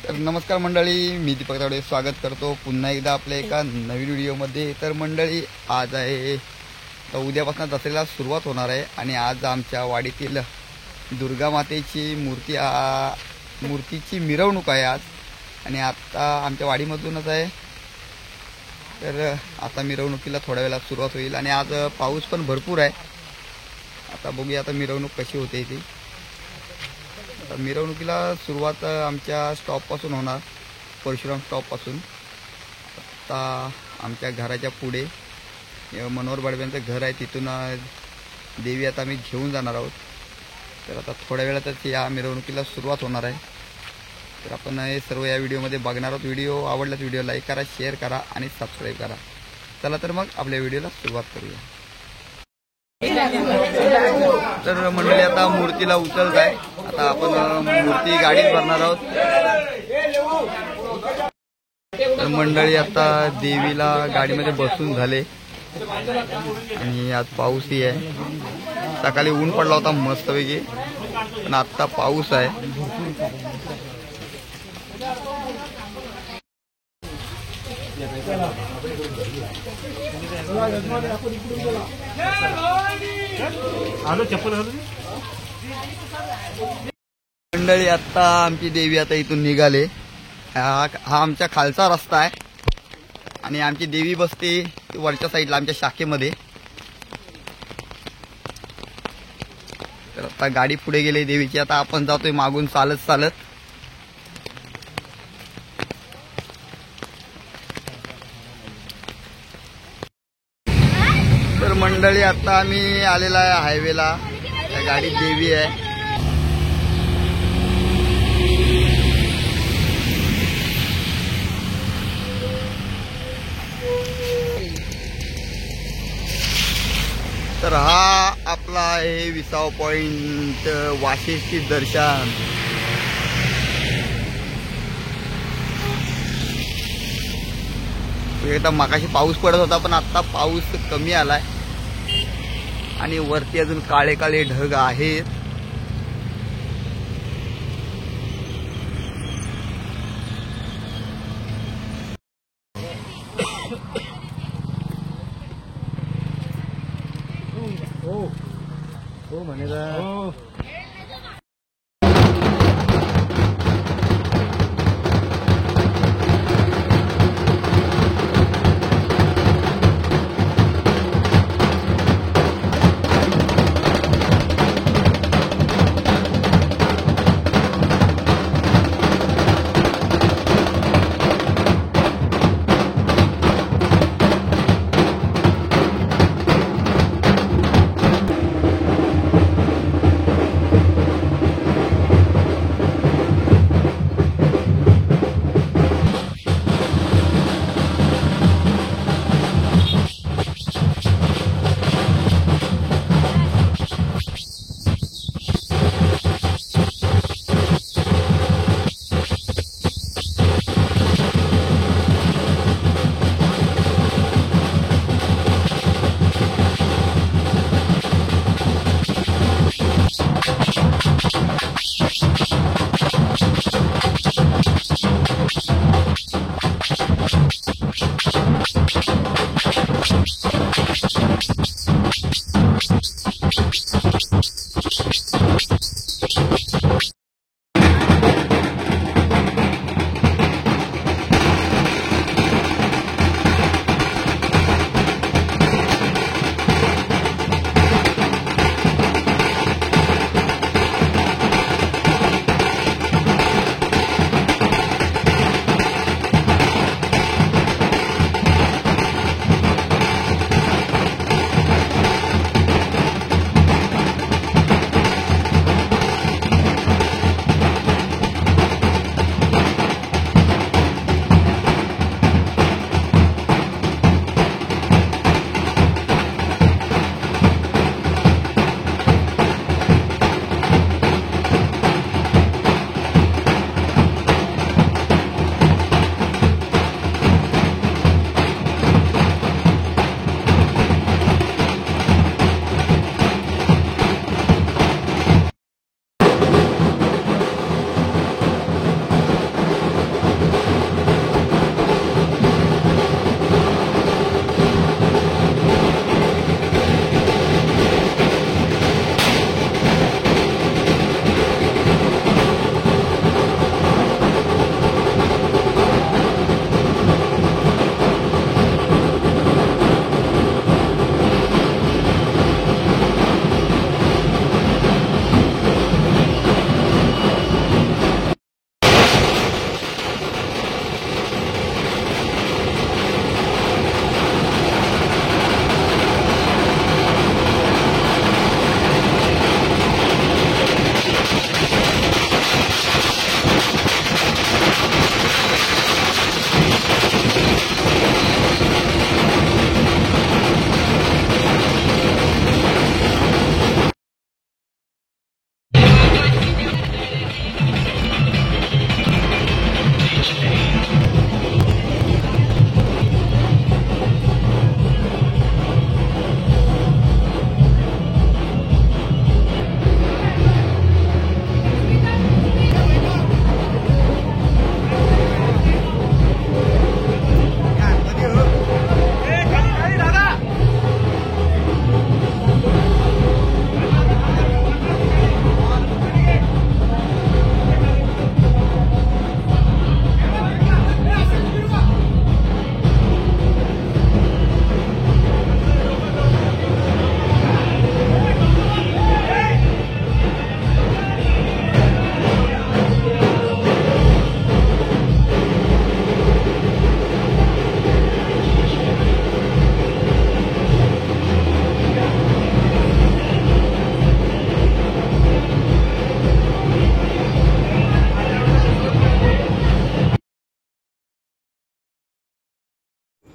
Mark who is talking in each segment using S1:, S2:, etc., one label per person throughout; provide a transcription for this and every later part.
S1: तर नमस्कार मंडळी, मी दीपक तावडे स्वागत करतो पुन्हा एकदा आपल्या एका नवीन व्हिडिओमध्ये। तर मंडळी, आज आहे तर उद्यापासून दसऱ्याला सुरुवात होणार आहे आणि आज आमच्या वाडीतील दुर्गा मातेची मूर्तीची मिरवणूक आहे आज। आणि आता आमच्या वाडीमधूनच आहे। तर आता मिरवणुकीला थोड्या वेळात सुरुवात होईल आणि आज पाऊस पण भरपूर आहे। आता बघूया आता मिरवणूक कशी होते ती। मिरवणुकीला सुरुवात आमच्या स्टॉपपासून होणार, परशुराम स्टॉपपासून। आता आमच्या घराच्या पुढे मनोहर बडव्यांचं घर आहे, तिथून देवी आता आम्ही घेऊन जाणार आहोत। तर आता थोड्या वेळातच या मिरवणुकीला सुरुवात होणार आहे। तर आपण हे सर्व या व्हिडिओमध्ये बघणार आहोत। व्हिडिओ आवडल्यास व्हिडिओ लाईक करा, शेअर करा आणि सबस्क्राईब करा। चला तर मग आपल्या व्हिडिओला सुरुवात करूया। तर मंडळी, आता मूर्तीला उचलत आहे। आता आपण मूर्ती गाडीत भरणार आहोत। तर मंडळी, आता देवीला गाडीमध्ये बसून झाले आणि आज पाऊसही आहे। सकाळी ऊन पडला होता मस्तपैकी, पण आता पाऊस आहे। मंडळी, आता आमची देवी आता इथून निघाले। हा आमच्या खालचा रस्ता आहे आणि आमची देवी बसते वरच्या साईडला आमच्या शाखेमध्ये। तर आता गाडी पुढे गेली देवीची, आता आपण जातोय मागून चालत चालत। तर मंडळी, आता आम्ही आलेला आहे हायवेला। त्या गाडीत देवी आहे। तर हा आपला आहे 20 पॉइंट वाशेची दर्शन। एकदम मगाशी पाऊस पडत होता, पण आता पाऊस कमी आलाय आणि वरती अजून काळे काळे ढग आहेत। हो म्हणे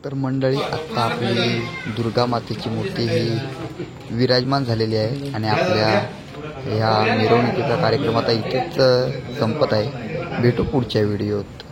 S1: तर मंडळी, आता आपली दुर्गा मातेची मूर्ती ही विराजमान झालेली आहे आणि आपल्या ह्या मिरवणुकीचा कार्यक्रम आता इथेच संपत आहे. भेटू पुढच्या व्हिडिओत.